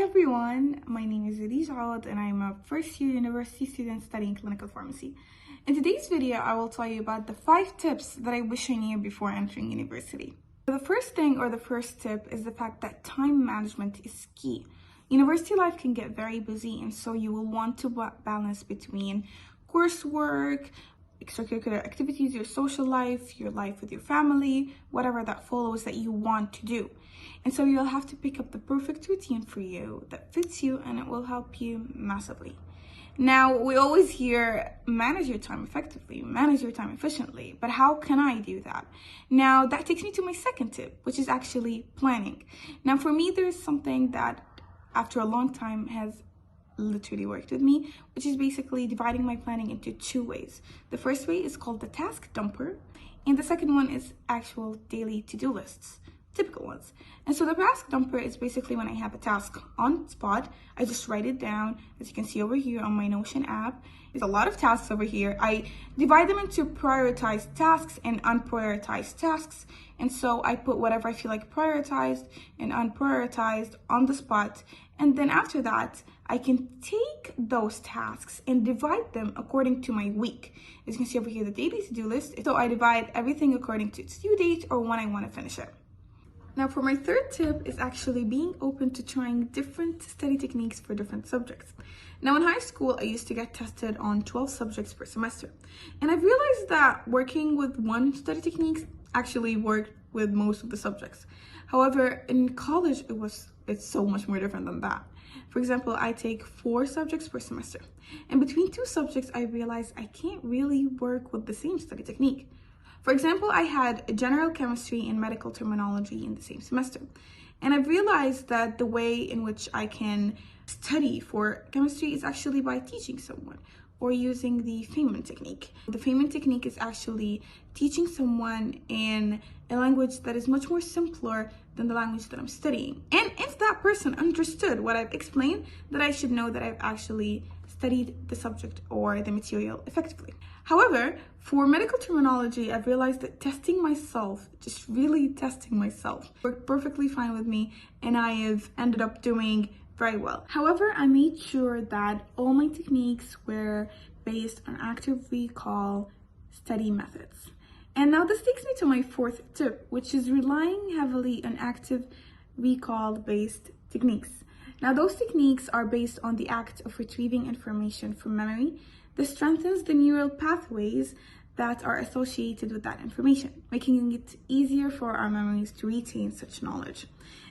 everyone, my name is Areej Awad and I'm a first-year university student studying clinical pharmacy. In today's video, I will tell you about the 5 tips that I wish I knew before entering university. The first thing or the first tip is the fact that time management is key. University life can get very busy, and so you will want to balance between coursework, extracurricular activities, your social life, your life with your family, whatever that follows that you want to do. And so you'll have to pick up the perfect routine for you that fits you, and it will help you massively. Now, we always hear manage your time effectively, manage your time efficiently, but how can I do that? Now, that takes me to my second tip, which is actually planning. Now, for me, there's something that after a long time has literally worked with me, which is basically dividing my planning into 2 ways. The first way is called the task dumper, and the second one is actual daily to-do lists, typical ones. And so the task dumper is basically when I have a task on spot, I just write it down. As you can see over here on my Notion app, there's a lot of tasks over here. I divide them into prioritized tasks and unprioritized tasks. And so I put whatever I feel like prioritized and unprioritized on the spot. And then after that, I can take those tasks and divide them according to my week. As you can see over here, the daily to-do list. So I divide everything according to its due date or when I want to finish it. Now, for my third tip is actually being open to trying different study techniques for different subjects. Now, in high school, I used to get tested on 12 subjects per semester. And I've realized that working with one study technique actually worked with most of the subjects. However, in college, it's so much more different than that. For example, I take 4 subjects per semester. And between 2 subjects, I realized I can't really work with the same study technique. For example, I had general chemistry and medical terminology in the same semester. And I've realized that the way in which I can study for chemistry is actually by teaching someone or using the Feynman technique. The Feynman technique is actually teaching someone in a language that is much more simpler than the language that I'm studying. And if that person understood what I've explained, then I should know that I've actually studied the subject or the material effectively. However, for medical terminology, I've realized that testing myself, just really testing myself, worked perfectly fine with me, and I have ended up doing very well. However, I made sure that all my techniques were based on active recall study methods. And now this takes me to my 4th tip, which is relying heavily on active recall based techniques. Now, those techniques are based on the act of retrieving information from memory that strengthens the neural pathways that are associated with that information, making it easier for our memories to retain such knowledge.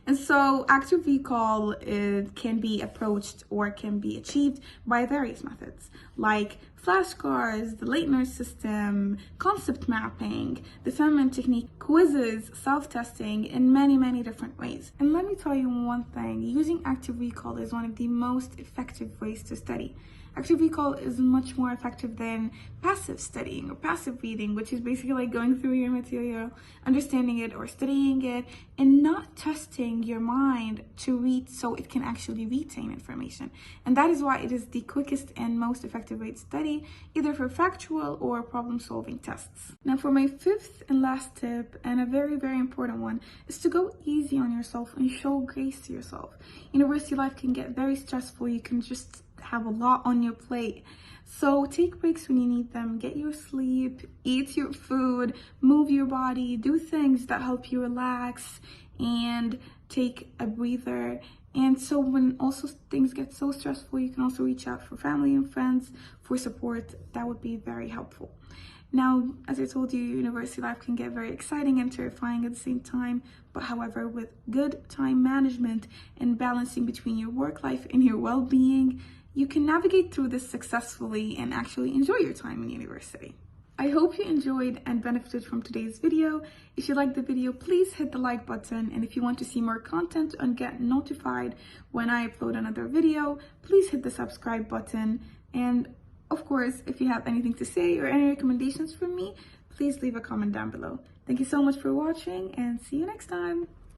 And so active recall can be approached or can be achieved by various methods, like flashcards, the Leitner system, concept mapping, the Feynman technique, quizzes, self-testing, in many, many different ways. And let me tell you one thing, using active recall is one of the most effective ways to study. Active recall is much more effective than passive studying or passive reading, which is basically like going through your material, understanding it or studying it, and not testing your mind to read so it can actually retain information. And that is why it is the quickest and most effective way to study, either for factual or problem-solving tests. Now, for my 5th and last tip, and a very, very important one, is to go easy on yourself and show grace to yourself. University life can get very stressful. You can just have a lot on your plate. So take breaks when you need them, get your sleep, eat your food, move your body, do things that help you relax and take a breather. And so when also things get so stressful, you can also reach out for family and friends for support. That would be very helpful. Now, as I told you, university life can get very exciting and terrifying at the same time. But however, with good time management and balancing between your work life and your well-being, you can navigate through this successfully and actually enjoy your time in university. I hope you enjoyed and benefited from today's video. If you liked the video, please hit the like button. And if you want to see more content and get notified when I upload another video, please hit the subscribe button. And of course, if you have anything to say or any recommendations from me, please leave a comment down below. Thank you so much for watching and see you next time.